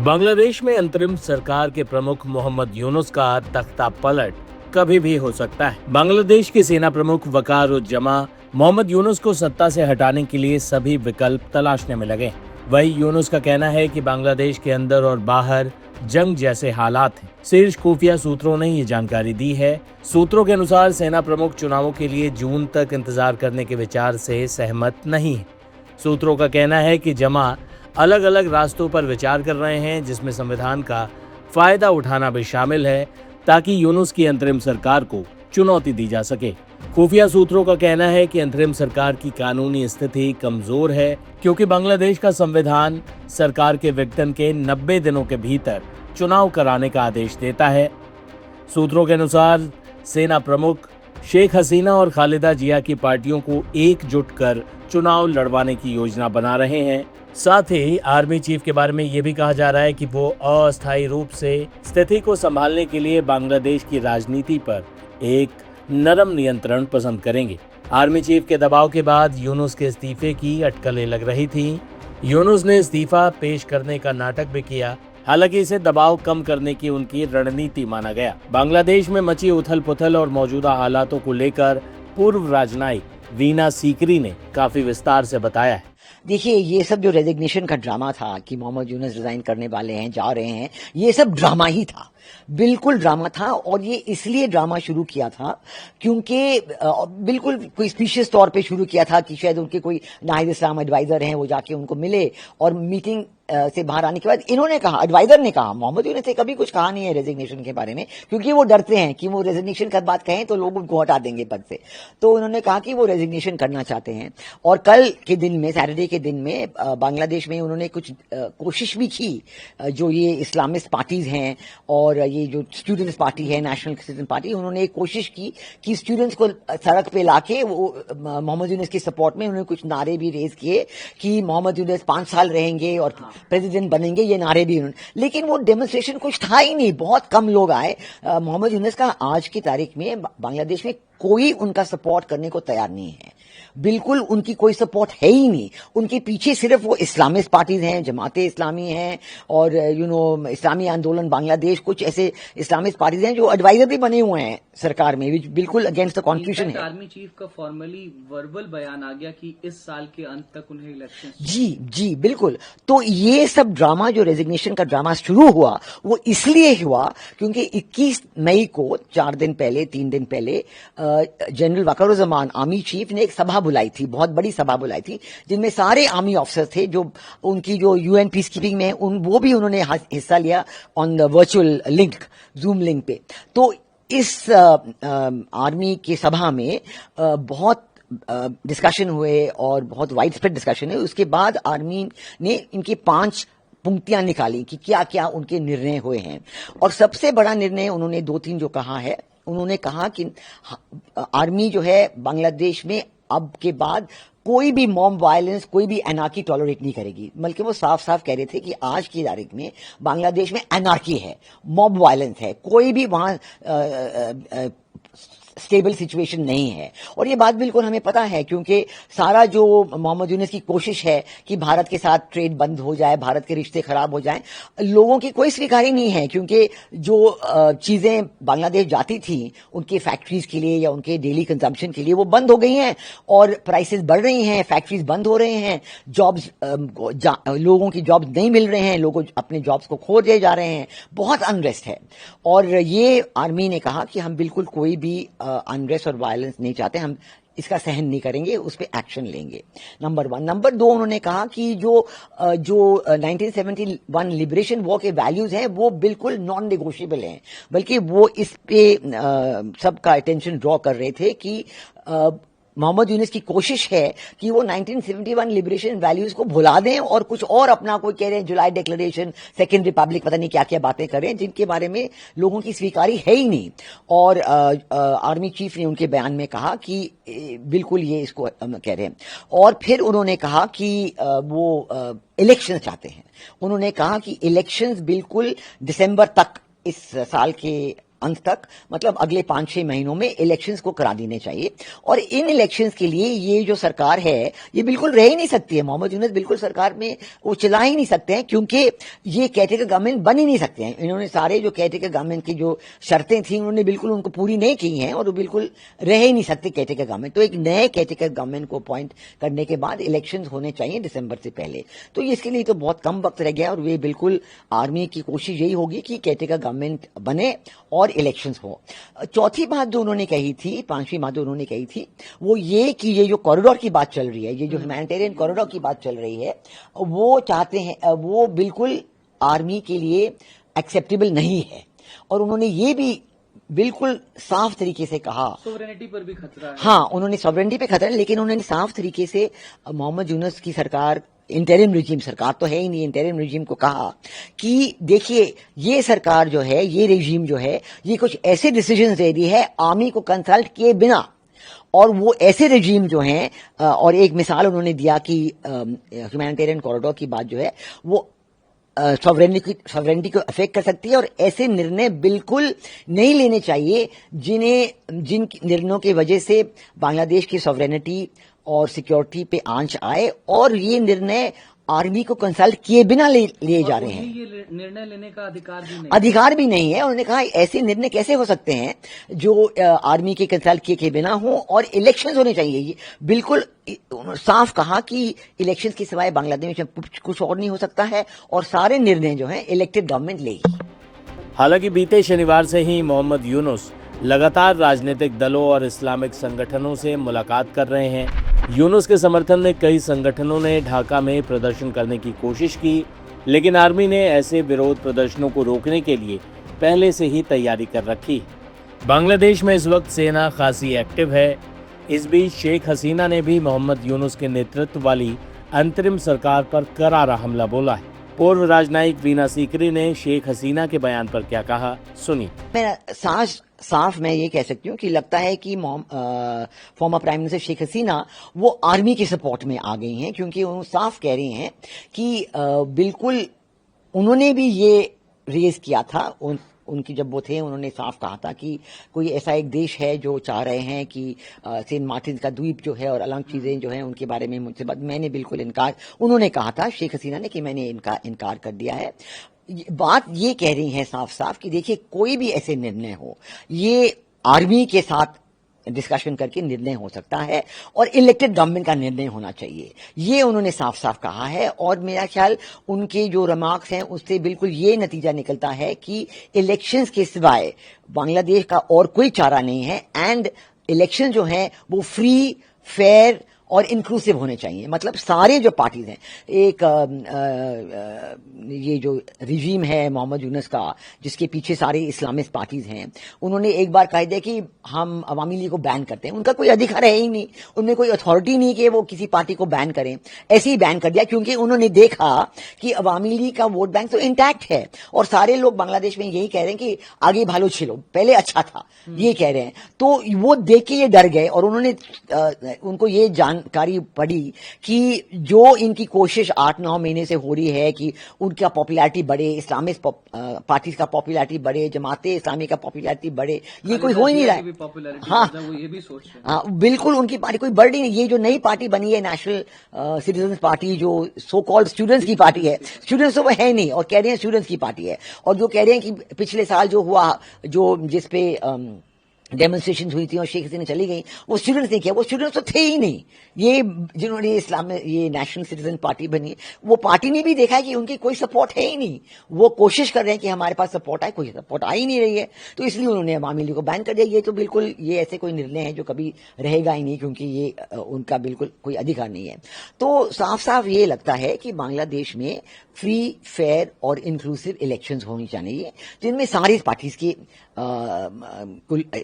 बांग्लादेश में अंतरिम सरकार के प्रमुख मोहम्मद यूनुस का तख्ता पलट कभी भी हो सकता है। बांग्लादेश के सेना प्रमुख वकारुज्जमा मोहम्मद यूनुस को सत्ता से हटाने के लिए सभी विकल्प तलाशने में लगे। वही यूनुस का कहना है कि बांग्लादेश के अंदर और बाहर जंग जैसे हालात हैं। शीर्ष खुफिया सूत्रों ने ये जानकारी दी है। सूत्रों के अनुसार सेना प्रमुख चुनावों के लिए जून तक इंतजार करने के विचार से सहमत नहीं है। सूत्रों का कहना है कि जमा अलग अलग रास्तों पर विचार कर रहे हैं, जिसमें संविधान का फायदा उठाना भी शामिल है, ताकि यूनुस की अंतरिम सरकार को चुनौती दी जा सके। खुफिया सूत्रों का कहना है कि अंतरिम सरकार की कानूनी स्थिति कमजोर है, क्योंकि बांग्लादेश का संविधान सरकार के विघटन के 90 दिनों के भीतर चुनाव कराने का आदेश देता है। सूत्रों के अनुसार सेना प्रमुख शेख हसीना और खालिदा जिया की पार्टियों को एकजुट कर चुनाव लड़वाने की योजना बना रहे हैं। साथ ही आर्मी चीफ के बारे में ये भी कहा जा रहा है कि वो अस्थायी रूप से स्थिति को संभालने के लिए बांग्लादेश की राजनीति पर एक नरम नियंत्रण पसंद करेंगे। आर्मी चीफ के दबाव के बाद यूनुस के इस्तीफे की अटकलें लग रही थी। यूनुस ने इस्तीफा पेश करने का नाटक भी किया, हालांकि इसे दबाव कम करने की उनकी रणनीति माना गया। बांग्लादेश में मची उथल पुथल और मौजूदा हालातों को लेकर पूर्व राजनयिक वीना सीकरी ने काफी विस्तार से बताया है। देखिए, ये सब जो रेजिग्नेशन का ड्रामा था कि मोहम्मद यूनुस रिजाइन करने वाले हैं, जा रहे हैं, ये सब ड्रामा ही था, बिल्कुल ड्रामा था। और ये इसलिए ड्रामा शुरू किया था क्योंकि बिल्कुल कोई स्पीशियस तौर पे शुरू किया था कि शायद उनके कोई नाहिद इस्लाम एडवाइजर हैं, वो जाके उनको मिले और मीटिंग से बाहर आने के बाद इन्होंने कहा, एडवाइजर ने कहा, मोहम्मद यूनुस ने कभी कुछ कहा नहीं है रेजिग्नेशन के बारे में, क्योंकि वो डरते हैं कि वो रेजिग्नेशन का बात कहें तो लोग उनको हटा देंगे पद से। तो उन्होंने कहा कि वो रेजिग्नेशन करना चाहते हैं। और कल के दिन में, सैटरडे के दिन में बांग्लादेश में उन्होंने कुछ कोशिश भी की, जो ये इस्लामिस्ट पार्टीज हैं और ये जो स्टूडेंट्स पार्टी है, नेशनल सिटीजन पार्टी, उन्होंने एक कोशिश की कि स्टूडेंट्स को सड़क पे लाके वो मोहम्मद यूनुस की सपोर्ट में उन्होंने कुछ नारे भी रेज किए कि मोहम्मद यूनुस 5 साल रहेंगे और प्रेसिडेंट बनेंगे, ये नारे भी उन्होंने। लेकिन वो डेमोन्स्ट्रेशन कुछ था ही नहीं, बहुत कम लोग आए। मोहम्मद यूनुस का आज की तारीख में बांग्लादेश में कोई उनका सपोर्ट करने को तैयार नहीं है, बिल्कुल उनकी कोई सपोर्ट है ही नहीं। उनके पीछे सिर्फ वो इस्लामिस्ट पार्टीज हैं, जमाते इस्लामी हैं और इस्लामी आंदोलन बांग्लादेश, कुछ ऐसे इस्लामिस्ट पार्टीज हैं जो एडवाइजर भी बने हुए हैं सरकार में, बिल्कुल अगेंस्ट द कॉन्स्टिट्यूशन है। आर्मी चीफ का फॉर्मली वर्बल बयान आ गया कि इस साल के अंत तक उन्हें इलेक्शन। जी बिल्कुल। तो ये सब ड्रामा, जो रेजिग्नेशन का ड्रामा शुरू हुआ, वो इसलिए हुआ क्योंकि 21 मई को 3 दिन पहले जनरल वकारुज्जमान आर्मी चीफ ने एक सभा बुलाई थी, बहुत बड़ी सभा बुलाई थी, जिनमें सारे आर्मी ऑफिसर थे जो उनकी जो यूएन पीस कीपिंग में वो भी उन्होंने हिस्सा लिया on the virtual link, zoom link पे। तो इस आर्मी की सभा में बहुत डिस्कशन हुए और बहुत वाइड स्प्रेड डिस्कशन है। उसके बाद आर्मी ने इनकी 5 पंक्तियां निकाली कि क्या क्या उनके निर्णय हुए हैं। और सबसे बड़ा निर्णय उन्होंने 2-3 जो कहा है, उन्होंने कहा कि आर्मी जो है बांग्लादेश में अब के बाद कोई भी मॉब वायलेंस, कोई भी एनार्की टॉलरेट नहीं करेगी। बल्कि वो साफ साफ कह रहे थे कि आज की तारीख में बांग्लादेश में एनार्की है, मॉब वायलेंस है, कोई भी वहां स्टेबल सिचुएशन नहीं है। और ये बात बिल्कुल हमें पता है, क्योंकि सारा जो मोहम्मद यूनुस की कोशिश है कि भारत के साथ ट्रेड बंद हो जाए, भारत के रिश्ते खराब हो जाएं, लोगों की कोई स्वीकारी नहीं है। क्योंकि जो चीजें बांग्लादेश जाती थी उनके फैक्ट्रीज के लिए या उनके डेली कंजम्पशन के लिए, वो बंद हो गई हैं और प्राइसेस बढ़ रही हैं, फैक्ट्रीज बंद हो रहे हैं, जॉब्स, लोगों की जॉब्स नहीं मिल रहे हैं, लोग अपने जॉब्स को खो दे जा रहे हैं, बहुत अनरेस्ट है। और ये आर्मी ने कहा कि हम बिल्कुल कोई भी अनरेस्ट और वायलेंस नहीं चाहते, हम इसका सहन नहीं करेंगे, उस पर एक्शन लेंगे। नंबर 1। नंबर 2, उन्होंने कहा कि जो 1971 लिबरेशन वॉर के वैल्यूज हैं वो बिल्कुल नॉन नेगोशिएबल हैं। बल्कि वो इस पे सबका अटेंशन ड्रॉ कर रहे थे कि मोहम्मद यूनुस की कोशिश है कि वो 1971 लिबरेशन वैल्यूज को भुला दें और कुछ और अपना, कोई कह रहे हैं जुलाई डिक्लेरेशन, सेकेंड रिपब्लिक, पता नहीं क्या क्या बातें करें जिनके बारे में लोगों की स्वीकारी है ही नहीं। और आर्मी चीफ ने उनके बयान में कहा कि बिल्कुल ये इसको कह रहे हैं। और फिर उन्होंने कहा कि वो इलेक्शन चाहते हैं। उन्होंने कहा कि इलेक्शंस बिल्कुल दिसंबर तक, इस साल के अंत तक, मतलब अगले 5-6 महीनों में इलेक्शंस को करा देने चाहिए। और इन इलेक्शंस के लिए ये जो सरकार है ये बिल्कुल रह ही नहीं सकती है। मोहम्मद यूनुस बिल्कुल सरकार में वो चला ही नहीं सकते हैं, क्योंकि ये केयरटेकर गवर्नमेंट बन ही नहीं सकते हैं। इन्होंने सारे जो केयरटेकर गवर्नमेंट की जो शर्तें थी उन्होंने बिल्कुल उनको पूरी नहीं की हैं और वो बिल्कुल रह ही नहीं सकते केयरटेकर गवर्नमेंट। तो एक नए केयरटेकर गवर्नमेंट को अपॉइंट करने के बाद इलेक्शंस होने चाहिए दिसंबर से पहले। तो इसके लिए तो बहुत कम वक्त रह गया और वे बिल्कुल आर्मी की कोशिश यही होगी कि केयरटेकर गवर्नमेंट बने और इलेक्शंस हो। चौथी बात जो उन्होंने कही थी, पांचवी बात जो उन्होंने कही थी, वो ये कि ये जो कॉरिडोर की बात चल रही है, ये जो ह्यूमैनिटेरियन कॉरिडोर की बात चल रही है, वो चाहते हैं, वो बिल्कुल आर्मी के लिए एक्सेप्टेबल नहीं है। और उन्होंने ये भी बिल्कुल साफ तरीके से कहा, सोवरेनिटी पर भी खतरा है। हाँ, उन्होंने सॉवरेनिटी पे खतरा है, लेकिन उन्होंने साफ तरीके से मोहम्मद यूनुस की सरकार, इंटरिम रिजीम, सरकार तो है ही नहीं, इंटरिम रिजीम को कहा कि देखिए ये सरकार जो है, ये रिजीम जो है, ये कुछ ऐसे डिसीजंस दे रही है आर्मी को कंसल्ट किए बिना। और वो ऐसे रिजीम जो हैं, और एक मिसाल उन्होंने दिया कि ह्यूमैनिटेरियन कॉरिडोर की बात जो है वो सॉवरेनिटी को अफेक्ट कर सकती है, और ऐसे निर्णय बिल्कुल नहीं लेने चाहिए जिन निर्णयों की वजह से बांग्लादेश की सॉवरेनिटी और सिक्योरिटी पे आंच आए, और ये निर्णय आर्मी को कंसल्ट किए बिना लिए जा रहे हैं। ये निर्णय लेने का अधिकार भी नहीं है। उन्होंने कहा ऐसे निर्णय कैसे हो सकते हैं जो आर्मी के कंसल्ट किए बिना हो, और इलेक्शंस होने चाहिए। ये बिल्कुल साफ कहा कि इलेक्शंस के सिवाय बांग्लादेश में कुछ और नहीं हो सकता है, और सारे निर्णय जो हैं इलेक्टेड गवर्नमेंट लेगी। हालांकि बीते शनिवार से ही मोहम्मद यूनुस लगातार राजनीतिक दलों और इस्लामिक संगठनों से मुलाकात कर रहे हैं। यूनुस के समर्थन में कई संगठनों ने ढाका में प्रदर्शन करने की कोशिश की, लेकिन आर्मी ने ऐसे विरोध प्रदर्शनों को रोकने के लिए पहले से ही तैयारी कर रखी। बांग्लादेश में इस वक्त सेना खासी एक्टिव है। इस बीच शेख हसीना ने भी मोहम्मद यूनुस के नेतृत्व वाली अंतरिम सरकार पर करारा हमला बोला है। पूर्व राजनयिक वीना सीकरी ने शेख हसीना के बयान पर क्या कहा, सुनिए। मैं साफ मैं ये कह सकती हूँ कि लगता है कि former prime minister Sheikh Hasina वो आर्मी के सपोर्ट में आ गई हैं, क्योंकि वो साफ कह रही हैं कि बिल्कुल उन्होंने भी ये रेज किया था। उनकी जब वो थे उन्होंने साफ कहा था कि कोई ऐसा एक देश है जो चाह रहे हैं कि सेंट मार्टिन का द्वीप जो है और अलग चीजें जो हैं उनके बारे में मुझसे मैंने बिल्कुल इनकार, उन्होंने कहा था शेख हसीना ने कि मैंने इनका इनकार कर दिया है। बात ये कह रही है साफ साफ कि देखिए कोई भी ऐसे निर्णय हो, ये आर्मी के साथ डिस्कशन करके निर्णय हो सकता है और इलेक्टेड गवर्नमेंट का निर्णय होना चाहिए, ये उन्होंने साफ साफ कहा है। और मेरा ख्याल उनके जो रिमार्क्स हैं उससे बिल्कुल ये नतीजा निकलता है कि इलेक्शंस के सिवाय बांग्लादेश का और कोई चारा नहीं है, एंड इलेक्शन जो हैं वो फ्री, फेयर और इंक्लूसिव होने चाहिए। मतलब सारे जो पार्टीज हैं, एक ये जो रिजीम है मोहम्मद यूनुस का, जिसके पीछे सारे इस्लामिस्ट पार्टीज हैं, उन्होंने एक बार कह दिया कि हम अवामी लीग को बैन करते हैं। उनका कोई अधिकार है ही नहीं, उनमें कोई अथॉरिटी नहीं कि वो किसी पार्टी को बैन करें, ऐसे ही बैन कर दिया क्योंकि उन्होंने देखा कि अवामी लीग का वोट बैंक तो इंटैक्ट है और सारे लोग बांग्लादेश में यही कह रहे हैं कि आगे भालो छिलो, पहले अच्छा था, ये कह रहे हैं। तो वो देख के ये डर गए और उन्होंने उनको ये जानकारी पड़ी कि जो इनकी कोशिश 8-9 महीने से हो रही है कि उनका पॉपुलैरिटी बढ़े, इस्लामिक पार्टीज का पॉपुलैरिटी बढ़े, जमाते इस्लामी का पॉपुलैरिटी बढ़े, ये कोई हो ही नहीं रहा है। हाँ, वो ये भी सोच रहे हैं। हाँ, बिल्कुल उनकी पार्टी कोई बढ़ नहीं। ये जो नई पार्टी बनी है नेशनल सिटीजन्स पार्टी, जो सो कॉल्ड स्टूडेंट्स की पार्टी है, स्टूडेंट्स तो वो है नहीं और कह रहे हैं स्टूडेंट्स की पार्टी है। और जो कह रहे हैं कि पिछले साल जो हुआ, जो जिसपे डेमोन्स्ट्रेशन हुई थी और शेख हसीना चली गई, वो स्टूडेंट्स ने किया, वो स्टूडेंट्स तो थे ही नहीं। ये जिन्होंने इस्लाम में ये नेशनल सिटीजन पार्टी बनी, वो पार्टी ने भी देखा है कि उनकी कोई सपोर्ट है ही नहीं। वो कोशिश कर रहे हैं कि हमारे पास सपोर्ट आए, कोई सपोर्ट आ ही नहीं रही है, तो इसलिए उन्होंने अवामी लीग को बैन कर दिया। ये तो बिल्कुल ये ऐसे कोई निर्णय है जो कभी रहेगा ही नहीं, क्योंकि ये उनका बिल्कुल कोई अधिकार नहीं है। तो साफ साफ ये लगता है कि बांग्लादेश में फ्री, फेयर और इंक्लूसिव इलेक्शंस होनी चाहिए, जिनमें सारी पार्टीज की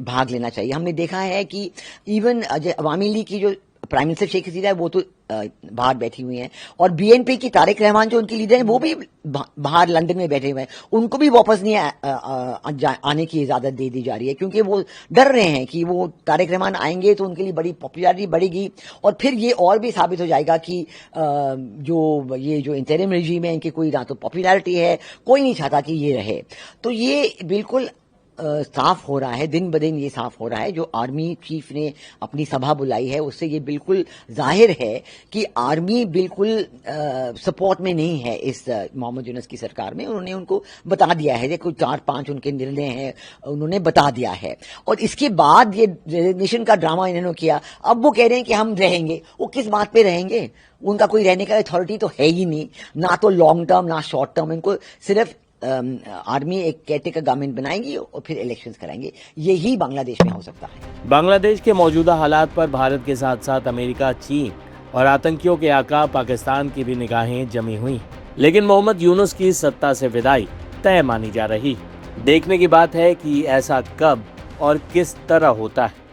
भाग लेना चाहिए। हमने देखा है कि इवन अवामी लीग की जो प्राइम मिनिस्टर शेख हसीना है वो तो बाहर बैठी हुई हैं, और बीएनपी की तारिक रहमान जो उनकी लीडर हैं वो भी बाहर लंदन में बैठे हुए हैं। उनको भी वापस नहीं आने की इजाजत दे दी जा रही है, क्योंकि वो डर रहे हैं कि वो तारिक रहमान आएंगे तो उनके लिए बड़ी पॉपुलैरिटी बढ़ेगी और फिर ये और भी साबित हो जाएगा कि जो इंटरिम रेजिम है इनकी कोई ना तो पॉपुलैरिटी है, कोई नहीं चाहता कि ये रहे। तो ये बिल्कुल साफ हो रहा है, दिन ब दिन ये साफ हो रहा है। जो आर्मी चीफ ने अपनी सभा बुलाई है उससे ये बिल्कुल जाहिर है कि आर्मी बिल्कुल सपोर्ट में नहीं है इस मोहम्मद यूनुस की सरकार में। उन्होंने उनको बता दिया है, कुछ 4-5 उनके निर्णय हैं, उन्होंने बता दिया है। और इसके बाद ये रेजिग्नेशन का ड्रामा इन्होंने किया। अब वो कह रहे हैं कि हम रहेंगे। वो किस बात पे रहेंगे? उनका कोई रहने का अथॉरिटी तो है ही नहीं, ना तो लॉन्ग टर्म ना शॉर्ट टर्म। इनको सिर्फ आर्मी एक केयरटेकर गवर्नमेंट बनाएगी और फिर इलेक्शंस कराएंगे। यही बांग्लादेश में हो सकता है। बांग्लादेश के मौजूदा हालात पर भारत के साथ साथ अमेरिका, चीन और आतंकियों के आका पाकिस्तान की भी निगाहें जमी हुई। लेकिन मोहम्मद यूनुस की सत्ता से विदाई तय मानी जा रही। देखने की बात है कि ऐसा कब और किस तरह होता है।